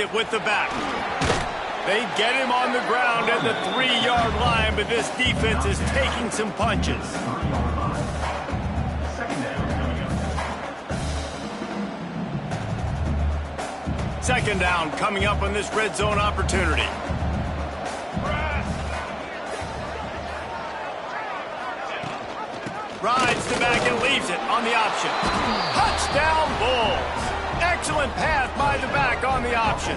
with the back. They get him on the ground at the 3-yard line, but this defense is taking some punches. Second down coming up on this red zone opportunity. Rides the back and leaves it on the option. Touchdown Bulls. Excellent pass by the back on the option.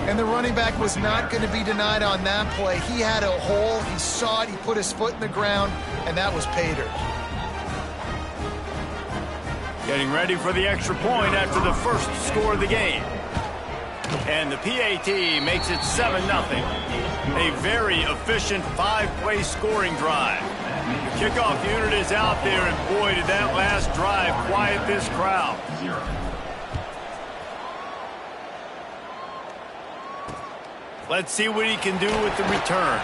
And the running back was not going to be denied on that play. He had a hole, he saw it, he put his foot in the ground, and that was pay dirt. Getting ready for the extra point after the first score of the game. And the PAT makes it 7-0. A very efficient 5-play scoring drive. The kickoff unit is out there, and boy, did that last drive quiet this crowd. Let's see what he can do with the return.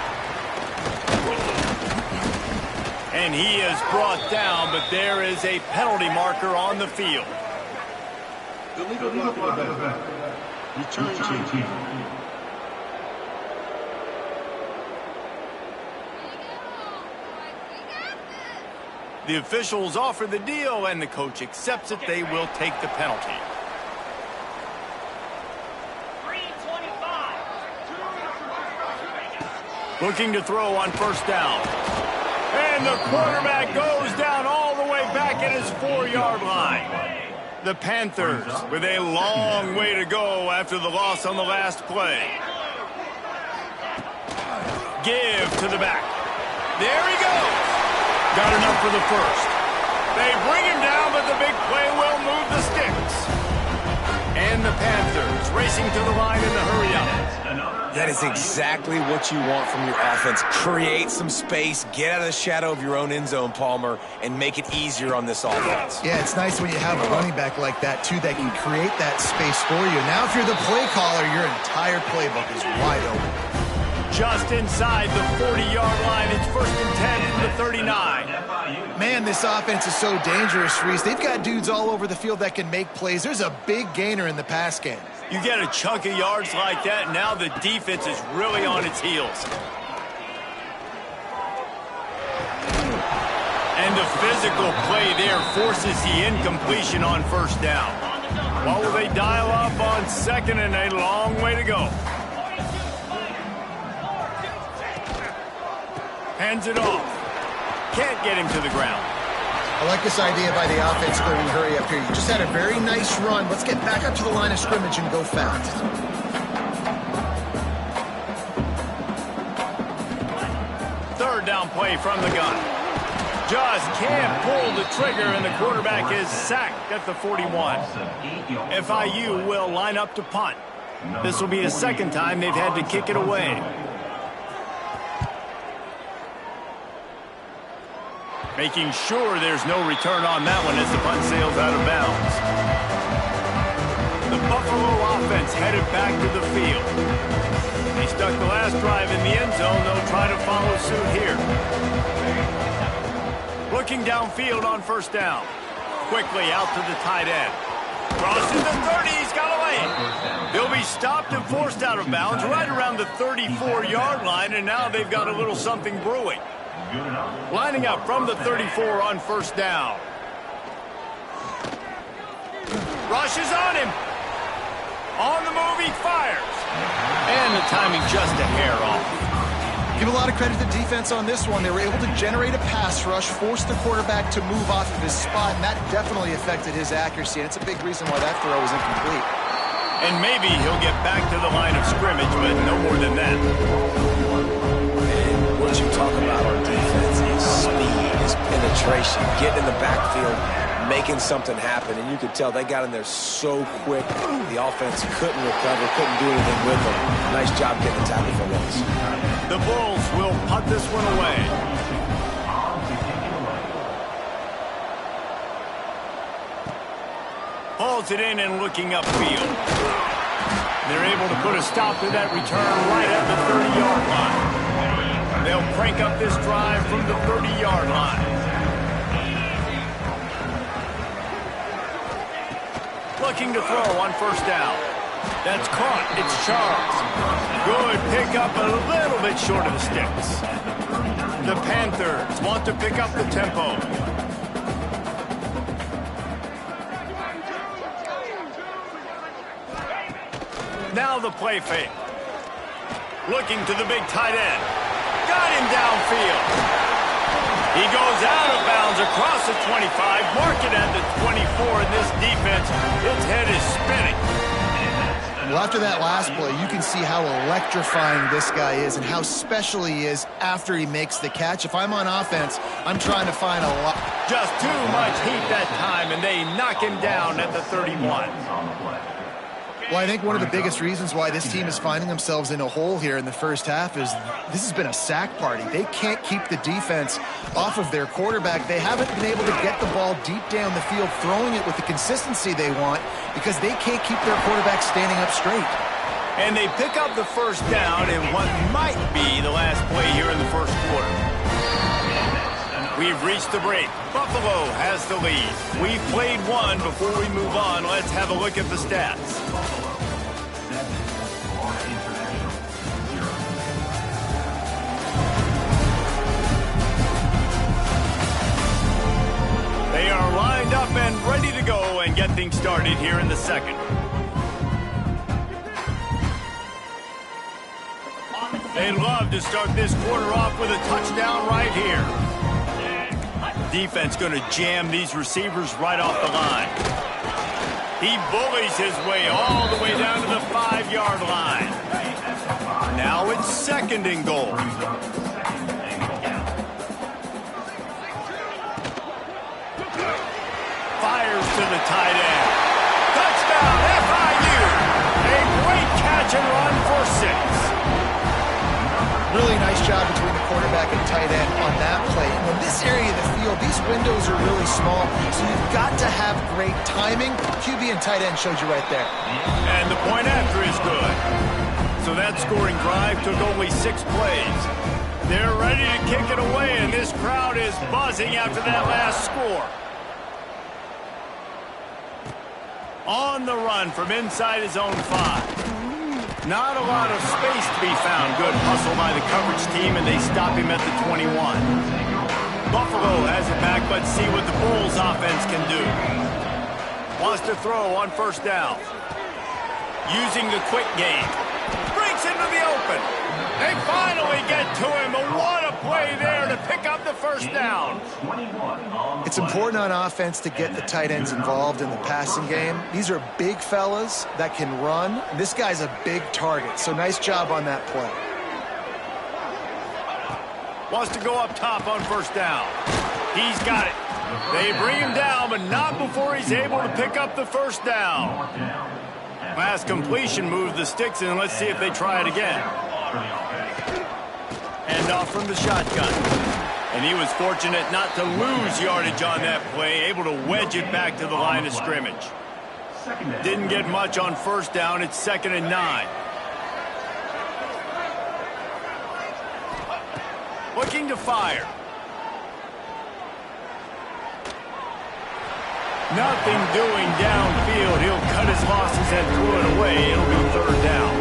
And he is brought down, but there is a penalty marker on the field. Return team. The officials offer the deal, and the coach accepts it. They will take the penalty. Looking to throw on first down. And the quarterback goes down all the way back at his 4-yard line. The Panthers with a long way to go after the loss on the last play. Give to the back. There he goes. Got enough for the first. They bring him down, but the big play will move the sticks. And the Panthers racing to the line in the hurry-up. That is exactly what you want from your offense. Create some space, get out of the shadow of your own end zone, Palmer, and make it easier on this offense. Yeah, it's nice when you have a running back like that, too, that can create that space for you. Now, if you're the play caller, your entire playbook is wide open. Just inside the 40-yard line, it's 1st and 10 from the 39. Man, this offense is so dangerous, Reese. They've got dudes all over the field that can make plays. There's a big gainer in the pass game. You get a chunk of yards like that, now the defense is really on its heels. And the physical play there forces the incompletion on first down. What will they dial up on second, and a long way to go? Hands it off. Can't get him to the ground. I like this idea by the offense going hurry up here. You just had a very nice run. Let's get back up to the line of scrimmage and go fast. Third down play from the gun. Just can't pull the trigger, and the quarterback is sacked at the 41. FIU will line up to punt. This will be the second time they've had to kick it away. Making sure there's no return on that one as the punt sails out of bounds. The Buffalo offense headed back to the field. They stuck the last drive in the end zone. They'll try to follow suit here. Looking downfield on first down. Quickly out to the tight end. Crosses the 30. He's got away. They'll be stopped and forced out of bounds right around the 34-yard line, and now they've got a little something brewing. Lining up from the 34 on first down. Rushes on him. On the move, he fires. And the timing just a hair off. Give a lot of credit to the defense on this one. They were able to generate a pass rush, force the quarterback to move off of his spot, and that definitely affected his accuracy. And it's a big reason why that throw was incomplete. And maybe he'll get back to the line of scrimmage, but no more than that. And what you talk about on defense is speed, is penetration, getting in the backfield, making something happen. And you could tell they got in there so quick, the offense couldn't recover, couldn't do anything with them. Nice job getting the tackle for once. The Bulls will punt this one away. Hauls it in and looking upfield. They're able to put a stop to that return right at the 30-yard line. They'll crank up this drive from the 30-yard line. Looking to throw on first down. That's caught. It's Charles. Good pickup, a little bit short of the sticks. The Panthers want to pick up the tempo. Now the play fake. Looking to the big tight end. Got him downfield. He goes out of bounds across the 25. Mark it at the 24 in this defense. Its head is spinning. Well, after that last play, you can see how electrifying this guy is and how special he is after he makes the catch. If I'm on offense, I'm trying to find a lot. Just too much heat that time, and they knock him down at the 31. Well, I think one of the biggest reasons why this team is finding themselves in a hole here in the first half is this has been a sack party. They can't keep the defense off of their quarterback. They haven't been able to get the ball deep down the field, throwing it with the consistency they want because they can't keep their quarterback standing up straight. And they pick up the first down in what might be the last play here in the first quarter. We've reached the break. Buffalo has the lead. We've played one. Before we move on, let's have a look at the stats. They are lined up and ready to go and get things started here in the second. They'd love to start this quarter off with a touchdown right here. Defense going to jam these receivers right off the line. He bullies his way all the way down to the 5-yard line. Now it's second and goal. Fires to the tight end. Touchdown, FIU. A great catch and run for 6. Really nice job between the quarterback and tight end on that play. And in this area of the field, these windows are really small, so you've got to have great timing. QB and tight end showed you right there. And the point after is good. So that scoring drive took only 6 plays. They're ready to kick it away, and this crowd is buzzing after that last score. On the run from inside his own 5. Not a lot of space to be found. Good hustle by the coverage team, and they stop him at the 21. Buffalo has it back, but see what the Bulls offense can do. Wants to throw on first down. Using the quick game. Breaks into the open. They finally get to him. What a play there to pick up the first down. It's important on offense to get the tight ends involved in the passing game. These are big fellas that can run. This guy's a big target, so nice job on that play. Wants to go up top on first down. He's got it. They bring him down, but not before he's able to pick up the first down. Last completion moved the sticks in. Let's see if they try it again. And off from the shotgun. And he was fortunate not to lose yardage on that play, able to wedge it back to the line of scrimmage. Didn't get much on first down. It's 2nd and 9. Looking to fire. Nothing doing downfield. He'll cut his losses and throw it away. It'll be 3rd down.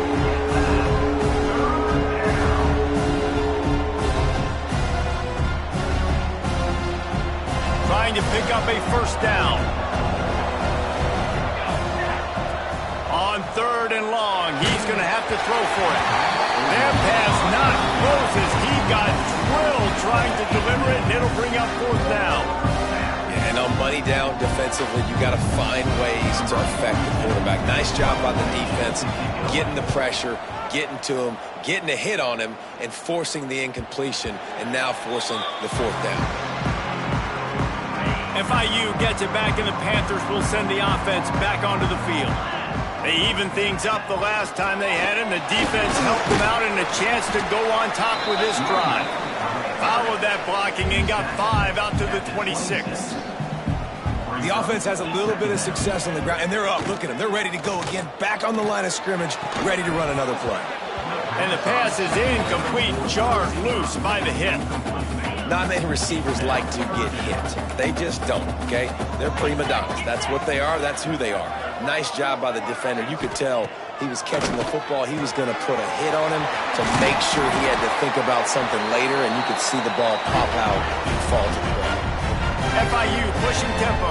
Trying to pick up a first down. On 3rd and long, he's going to have to throw for it. Their pass not close as he got drilled trying to deliver it, and it'll bring up 4th down. And on money down defensively, you got to find ways to affect the quarterback. Nice job by the defense, getting the pressure, getting to him, getting a hit on him, and forcing the incompletion, and now forcing the 4th down. FIU gets it back, and the Panthers will send the offense back onto the field. They even things up the last time they had him. The defense helped them out and a chance to go on top with this drive. Followed that blocking and got 5 out to the 26. The offense has a little bit of success on the ground, and they're up. Look at them. They're ready to go again, back on the line of scrimmage, ready to run another play. And the pass is incomplete, charged loose by the hit. Not many receivers like to get hit. They just don't, okay? They're prima donnas. That's what they are. That's who they are. Nice job by the defender. You could tell he was catching the football, he was going to put a hit on him to make sure he had to think about something later, and you could see the ball pop out and fall to the ground. FIU pushing tempo.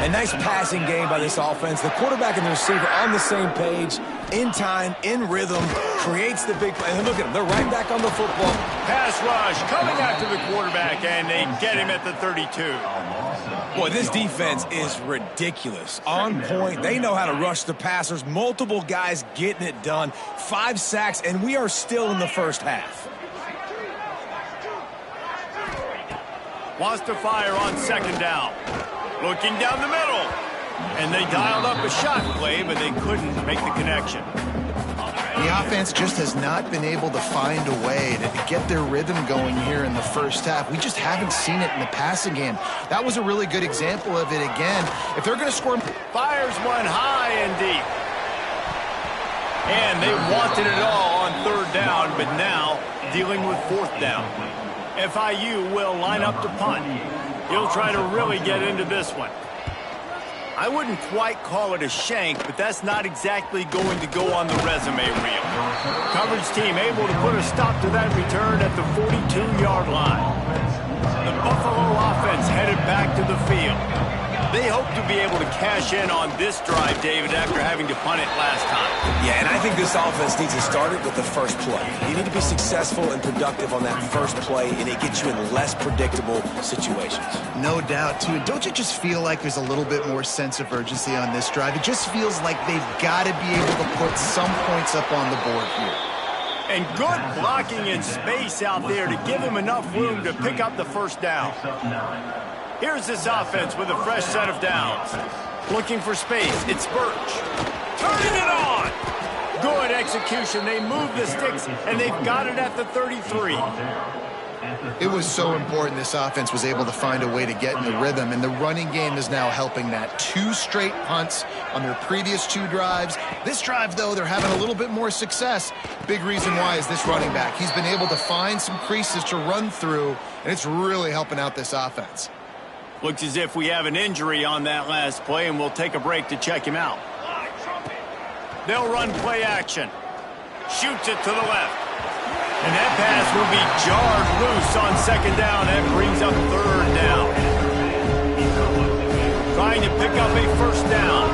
A nice passing game by this offense. The quarterback and the receiver on the same page, in time, in rhythm, creates the big play. And look at them, they're right back on the football. Pass rush coming after the quarterback, and they get him at the 32. Boy, this defense is ridiculous. On point, they know how to rush the passers. Multiple guys getting it done. 5 sacks, and we are still in the first half. Wants to fire on second down. Looking down the middle. And they dialed up a shot play, but they couldn't make the connection. The offense just has not been able to find a way to get their rhythm going here in the first half. We just haven't seen it in the passing game. That was a really good example of it again. If they're going to score... Fires one high and deep. And they wanted it all on third down, but now dealing with fourth down. FIU will line up to punt. He'll try to really get into this one. I wouldn't quite call it a shank, but that's not exactly going to go on the resume reel. Coverage team able to put a stop to that return at the 42-yard line. The Buffalo offense headed back to the field. They hope to be able to cash in on this drive, David, after having to punt it last time. Yeah, and I think this offense needs to start it with the first play. You need to be successful and productive on that first play, and it gets you in less predictable situations. No doubt, too. And don't you just feel like there's a little bit more sense of urgency on this drive? It just feels like they've got to be able to put some points up on the board here. And good blocking in space out there to give him enough room to pick up the first down. Here's this offense with a fresh set of downs. Looking for space. It's Birch. Turning it on. Good execution. They move the sticks, and they've got it at the 33. It was so important this offense was able to find a way to get in the rhythm, and the running game is now helping that. 2 straight punts on their previous 2 drives. This drive, though, they're having a little bit more success. Big reason why is this running back. He's been able to find some creases to run through, and it's really helping out this offense. Looks as if we have an injury on that last play, and we'll take a break to check him out. They'll run play action. Shoots it to the left. And that pass will be jarred loose on second down. That brings up third down. Trying to pick up a first down.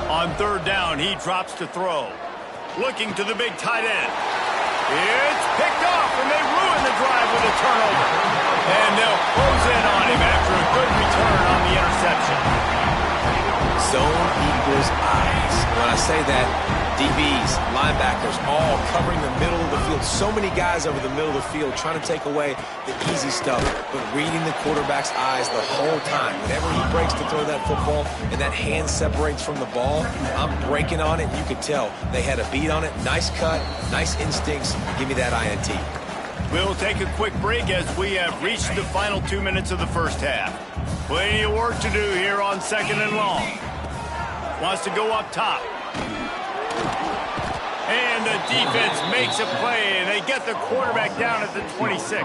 On third down, he drops to throw. Looking to the big tight end. It's picked off, and they ruin the drive with a turnover. And they'll close in on him after a good return on the interception. Zone equals eyes. When I say that, DBs, linebackers, all covering the middle of the field. So many guys over the middle of the field trying to take away the easy stuff, but reading the quarterback's eyes the whole time. Whenever he breaks to throw that football and that hand separates from the ball, I'm breaking on it. You could tell they had a beat on it. Nice cut, nice instincts. Give me that INT. We'll take a quick break as we have reached the final 2 minutes of the first half. Plenty of work to do here on second and long. Wants to go up top. And the defense makes a play, and they get the quarterback down at the 26.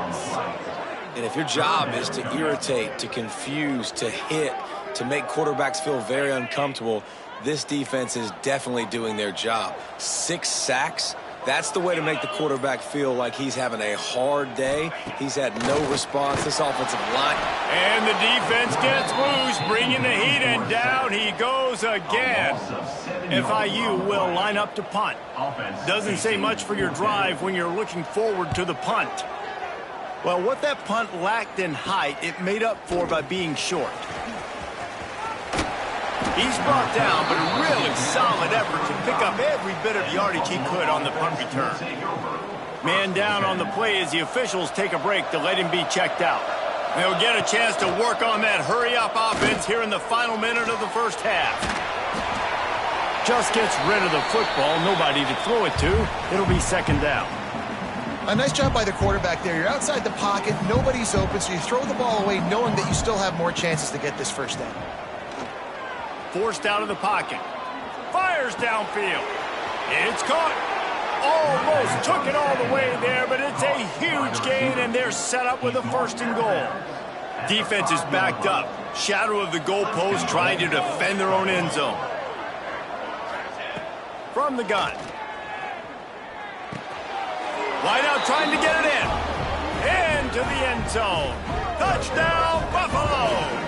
And if your job is to irritate, to confuse, to hit, to make quarterbacks feel very uncomfortable, this defense is definitely doing their job. 6 sacks. That's the way to make the quarterback feel like he's having a hard day. He's had no response. This offensive line. And the defense gets loose, bringing the heat, and down he goes again. FIU will line up to punt. Doesn't say much for your drive when you're looking forward to the punt. Well, what that punt lacked in height, it made up for by being short. He's brought down, but a really solid effort to pick up every bit of yardage he could on the punt return. Man down on the play as the officials take a break to let him be checked out. They'll get a chance to work on that hurry-up offense here in the final minute of the first half. Just gets rid of the football, nobody to throw it to. It'll be second down. A nice job by the quarterback there. You're outside the pocket, nobody's open, so you throw the ball away knowing that you still have more chances to get this first down. Forced out of the pocket. Fires downfield. It's caught. Almost took it all the way there, but it's a huge gain, and they're set up with a 1st and goal. Defense is backed up. Shadow of the goalpost trying to defend their own end zone. From the gun. Wide out trying to get it in. Into the end zone. Touchdown, Buffalo!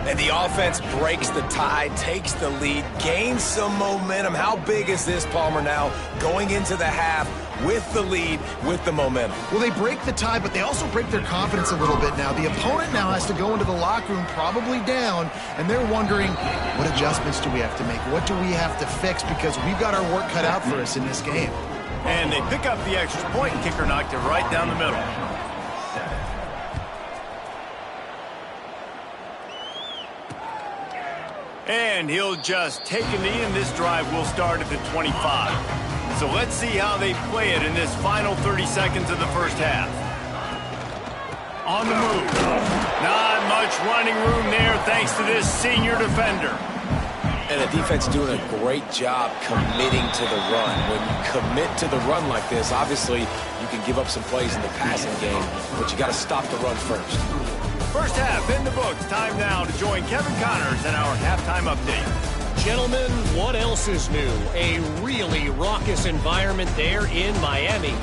And the offense breaks the tie, takes the lead, gains some momentum. How big is this, Palmer, now going into the half with the lead, with the momentum? Well, they break the tie, but they also break their confidence a little bit now. The opponent now has to go into the locker room probably down, and they're wondering, what adjustments do we have to make? What do we have to fix? Because we've got our work cut out for us in this game. And they pick up the extra point, and kicker knocked it right down the middle. And he'll just take a knee, and this drive will start at the 25. So let's see how they play it in this final 30 seconds of the first half. On the move. Not much running room there thanks to this senior defender. And the defense doing a great job committing to the run. When you commit to the run like this, obviously you can give up some plays in the passing game, but you got to stop the run first. First half in the books. Time now to join Kevin Connors in our halftime update. Gentlemen, what else is new? A really raucous environment there in Miami.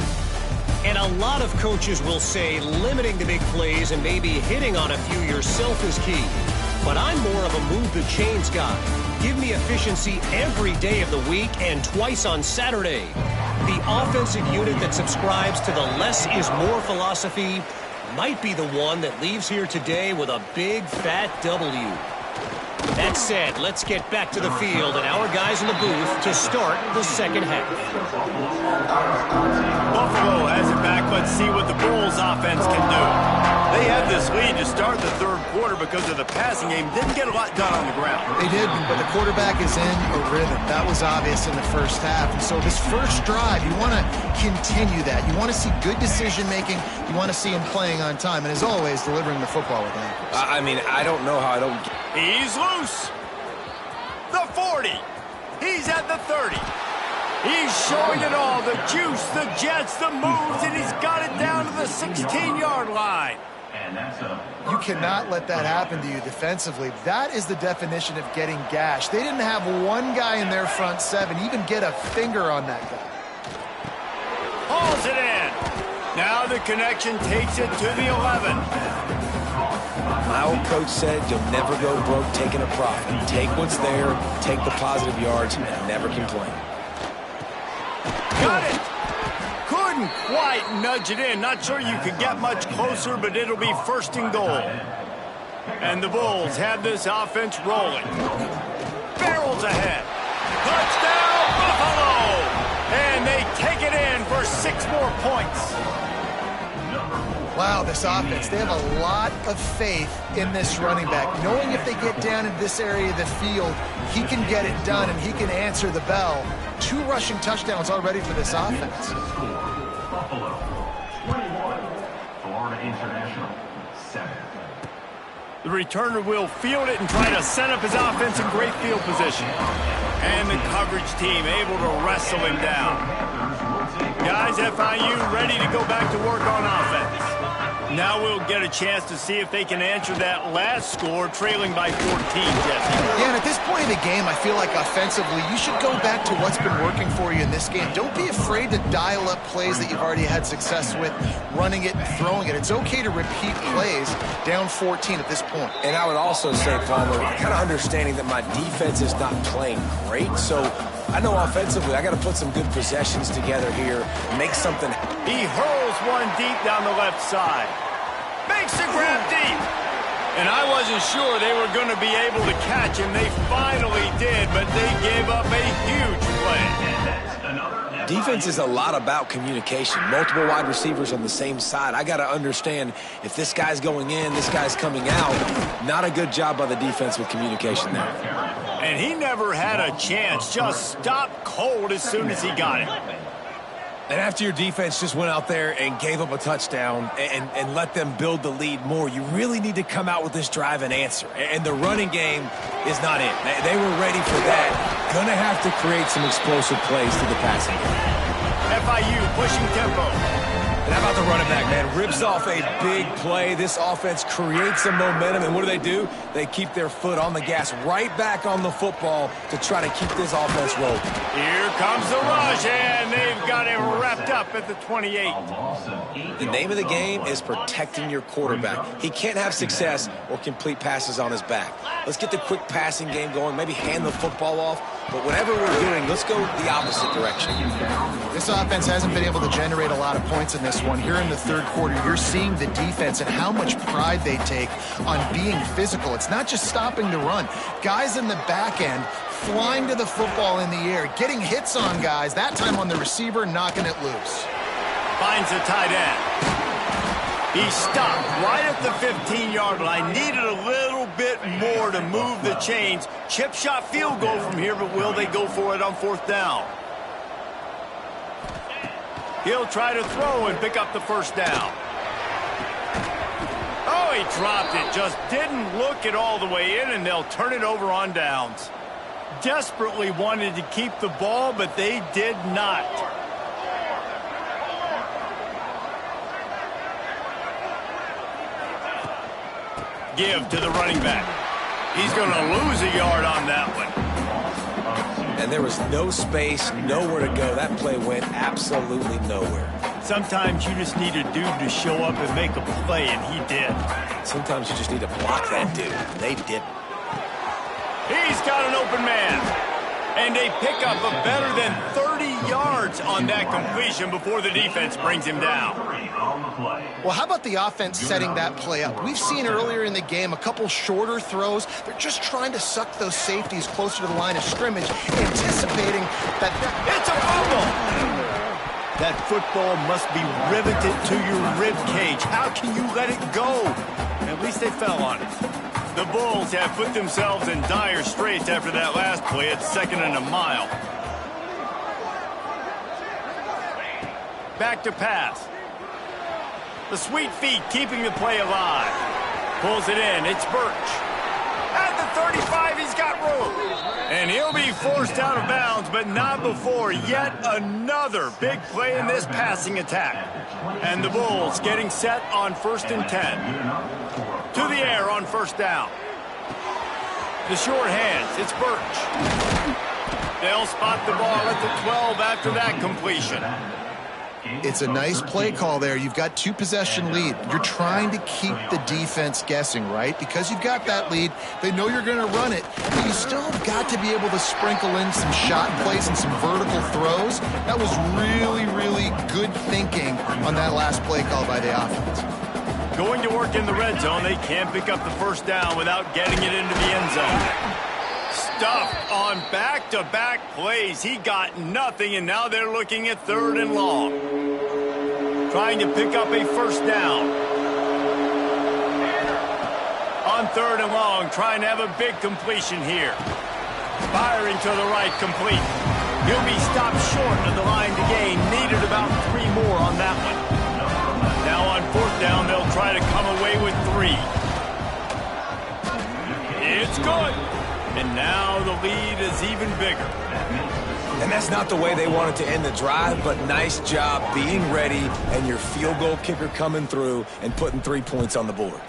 And a lot of coaches will say limiting the big plays and maybe hitting on a few yourself is key. But I'm more of a move the chains guy. Give me efficiency every day of the week and twice on Saturday. The offensive unit that subscribes to the less is more philosophy might be the one that leaves here today with a big fat W. That said, let's get back to the field and our guys in the booth to start the second half. Buffalo has it back. Let's see what the Bulls offense can do. They had this lead to start the third quarter because of the passing game. Didn't get a lot done on the ground. They did, but the quarterback is in a rhythm. That was obvious in the first half. And so this first drive, you want to continue that. You want to see good decision-making. You want to see him playing on time. And as always, delivering the football with accuracy. I mean, I don't know how I don't... He's loose. The 40. He's at the 30. He's showing it all. The juice, the jets, the moves, and he's got it down to the 16-yard line. You cannot let that happen to you defensively. That is the definition of getting gashed. They didn't have one guy in their front seven even get a finger on that guy. Hauls it in. Now the connection takes it to the 11. My old coach said you'll never go broke taking a profit. Take what's there, take the positive yards, and never complain. Got it. Couldn't quite nudge it in. Not sure you could get much closer, but it'll be first and goal. And the Bulls have this offense rolling. Barrels ahead. Touchdown, Buffalo! And they take it in for 6 more points. Wow, this offense, they have a lot of faith in this running back. Knowing if they get down in this area of the field, he can get it done and he can answer the bell. 2 rushing touchdowns already for this offense. Buffalo, 21. Florida International, 7. The returner will field it and try to set up his offense in great field position. And the coverage team able to wrestle him down. Guys, FIU ready to go back to work on offense. Now we'll get a chance to see if they can answer that last score, trailing by 14, Jesse. Yeah, and at this point in the game, I feel like offensively, you should go back to what's been working for you in this game. Don't be afraid to dial up plays that you've already had success with, running it and throwing it. It's okay to repeat plays down 14 at this point. And I would also say, Palmer, kind of understanding that my defense is not playing great, so I know offensively I got to put some good possessions together here, make something. He hurls one deep down the left side. Makes the grab deep. And I wasn't sure they were going to be able to catch him. They finally did, but they gave up a huge play. Defense is a lot about communication. Multiple wide receivers on the same side. I got to understand if this guy's going in, this guy's coming out. Not a good job by the defense with communication there. And he never had a chance. Just stopped cold as soon as he got it. And after your defense just went out there and gave up a touchdown and let them build the lead more, you really need to come out with this drive and answer. And the running game is not it. They were ready for that. Gonna have to create some explosive plays to the passing game. FIU pushing tempo. And how about the running back, man? Rips off a big play. This offense creates some momentum, and what do? They keep their foot on the gas, right back on the football to try to keep this offense rolling. Here comes the rush, and they've got him wrapped up at the 28. The name of the game is protecting your quarterback. He can't have success or complete passes on his back. Let's get the quick passing game going, maybe hand the football off, but whatever we're doing, let's go the opposite direction. This offense hasn't been able to generate a lot of points in this one. Here in the third quarter, you're seeing the defense and how much pride they take on being physical. It's not just stopping the run. Guys in the back end flying to the football in the air, getting hits on guys, that time on the receiver, knocking it loose. Finds the tight end. He stopped right at the 15-yard line. Needed a little bit more to move the chains. Chip shot field goal from here, but will they go for it on fourth down? He'll try to throw and pick up the first down. Oh, he dropped it. Just didn't look it all the way in, and they'll turn it over on downs. Desperately wanted to keep the ball, but they did not. Give to the running back. He's going to lose a yard on that one. And there was no space, nowhere to go. That play went absolutely nowhere. Sometimes you just need a dude to show up and make a play, and he did. Sometimes you just need to block that dude. They didn't. He's got an open man. And they pick up a better than 30 yards on that completion before the defense brings him down. Well, how about the offense setting that play up? We've seen earlier in the game a couple shorter throws. They're just trying to suck those safeties closer to the line of scrimmage, anticipating that... It's a fumble! That football must be riveted to your rib cage. How can you let it go? At least they fell on it. The Bulls have put themselves in dire straits after that last play. It's 2nd and a mile. Back to pass. The sweet feet keeping the play alive. Pulls it in. It's Birch. At the 35, he's got room. And he'll be forced out of bounds, but not before yet another big play in this passing attack. And the Bulls getting set on 1st and 10. To the air on first down. The short hands. It's Birch. They'll spot the ball at the 12 after that completion. It's a nice play call there. You've got 2-possession lead. You're trying to keep the defense guessing, right? Because you've got that lead, they know you're going to run it, but you still have got to be able to sprinkle in some shot plays and some vertical throws. That was really, really good thinking on that last play call by the offense. Going to work in the red zone, they can't pick up the first down without getting it into the end zone. Stuffed on back-to-back plays. He got nothing, and now they're looking at 3rd and long. Trying to pick up a first down. On 3rd and long, trying to have a big completion here. Firing to the right, complete. He'll be stopped short of the line to gain. Needed about 3 more on that one. Now on 4th down, they'll try to come away with 3. It's good. And now the lead is even bigger. And that's not the way they wanted to end the drive, but nice job being ready and your field goal kicker coming through and putting 3 points on the board.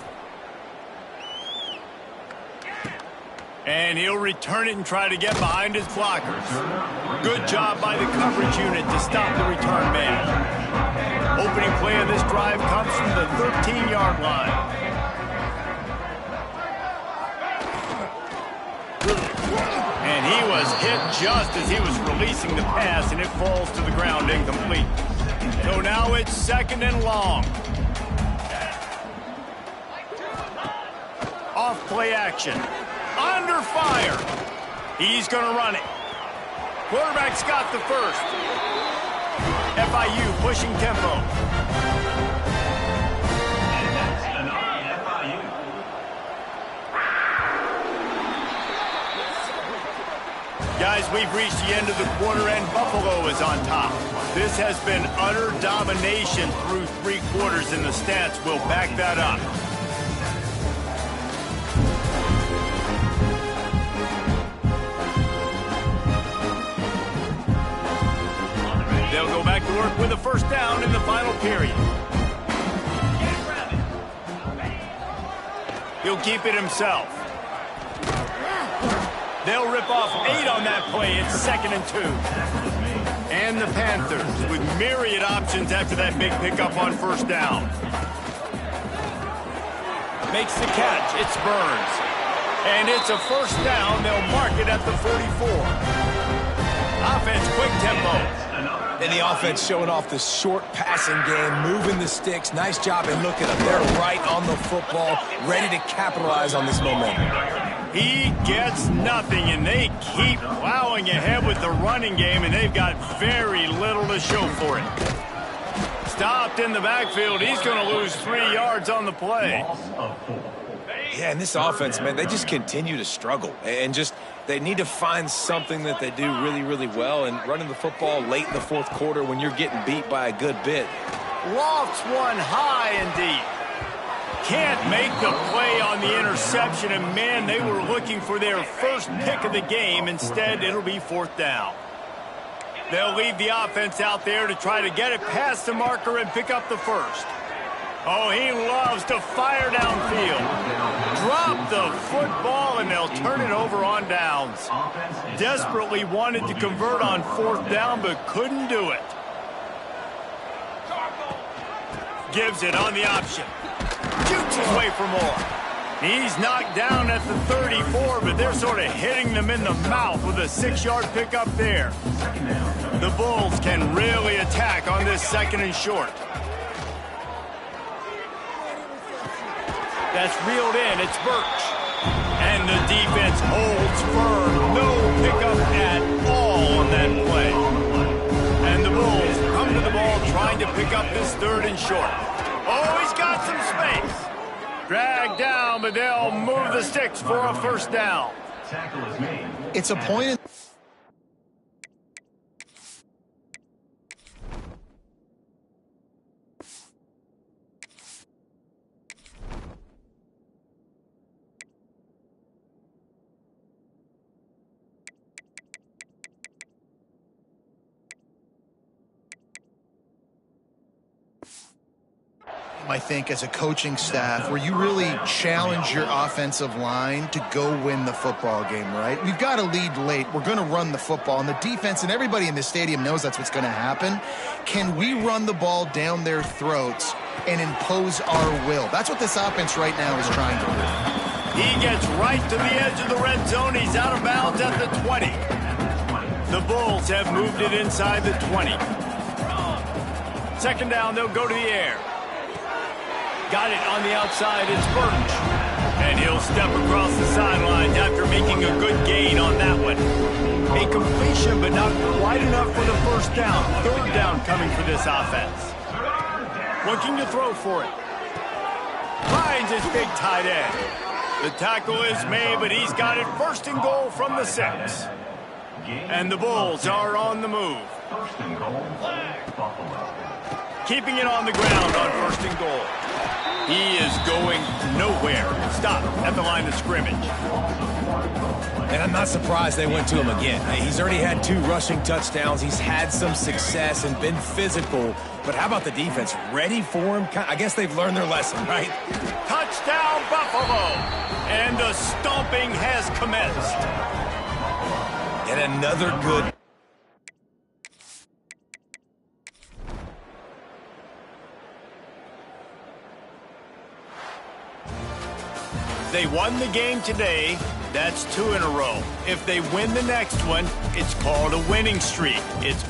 And he'll return it and try to get behind his blockers. Good job by the coverage unit to stop the return man. Opening play of this drive comes from the 13-yard line. And he was hit just as he was releasing the pass, and it falls to the ground incomplete. So now it's 2nd and long. Off play action. Under fire. He's going to run it. Quarterback's got the first. FIU pushing tempo. And that's enough FIU. Guys, we've reached the end of the quarter, and Buffalo is on top. This has been utter domination through 3 quarters, and the stats will back that up. They'll go back to work work with a first down in the final period. He'll keep it himself. They'll rip off 8 on that play. It's 2nd and 2. And the Panthers with myriad options after that big pickup on first down. Makes the catch. It's Burns. And it's a first down. They'll mark it at the 44. Offense, quick tempo. And the offense showing off the short passing game, moving the sticks. Nice job, and look at them. They're right on the football, ready to capitalize on this momentum. He gets nothing, and they keep plowing ahead with the running game, and they've got very little to show for it. Stopped in the backfield. He's going to lose 3 yards on the play. Yeah, and this offense, man, they just continue to struggle. And just, they need to find something that they do really, really well. And running the football late in the fourth quarter when you're getting beat by a good bit. Lofts one high and deep. Can't make the play on the interception. And, man, they were looking for their first pick of the game. Instead, it'll be 4th down. They'll leave the offense out there to try to get it past the marker and pick up the first. Oh, he loves to fire downfield. Drop the football, and they'll turn it over on downs. Desperately wanted to convert on 4th down, but couldn't do it. Gives it on the option. Shoots his way for more. He's knocked down at the 34, but they're sort of hitting them in the mouth with a 6-yard pickup there. The Bulls can really attack on this 2nd and short. That's reeled in. It's Birch. And the defense holds firm. No pickup at all on that play. And the Bulls come to the ball trying to pick up this 3rd and short. Oh, he's got some space. Dragged down, but they'll move the sticks for a first down. It's a point in I think, as a coaching staff, where you really challenge your offensive line to go win the football game, right? We've got to lead late. We're going to run the football, and the defense and everybody in the stadium knows that's what's going to happen. Can we run the ball down their throats and impose our will? That's what this offense right now is trying to do. He gets right to the edge of the red zone. He's out of bounds at the 20. The Bulls have moved it inside the 20. 2nd down, they'll go to the air. Got it on the outside, it's Birch. And he'll step across the sidelines after making a good gain on that one. A completion, but not quite enough for the first down. 3rd down coming for this offense. Looking to throw for it. Finds his big tight end. The tackle is made, but he's got it 1st and goal from the 6. And the Bulls are on the move. Keeping it on the ground on 1st and goal. He is going nowhere. Stop at the line of scrimmage. And I'm not surprised they went to him again. He's already had 2 rushing touchdowns. He's had some success and been physical. But how about the defense? Ready for him? I guess they've learned their lesson, right? Touchdown, Buffalo! And the stomping has commenced. And another good... They won the game today. That's 2 in a row. If they win the next one, it's called a winning streak. It's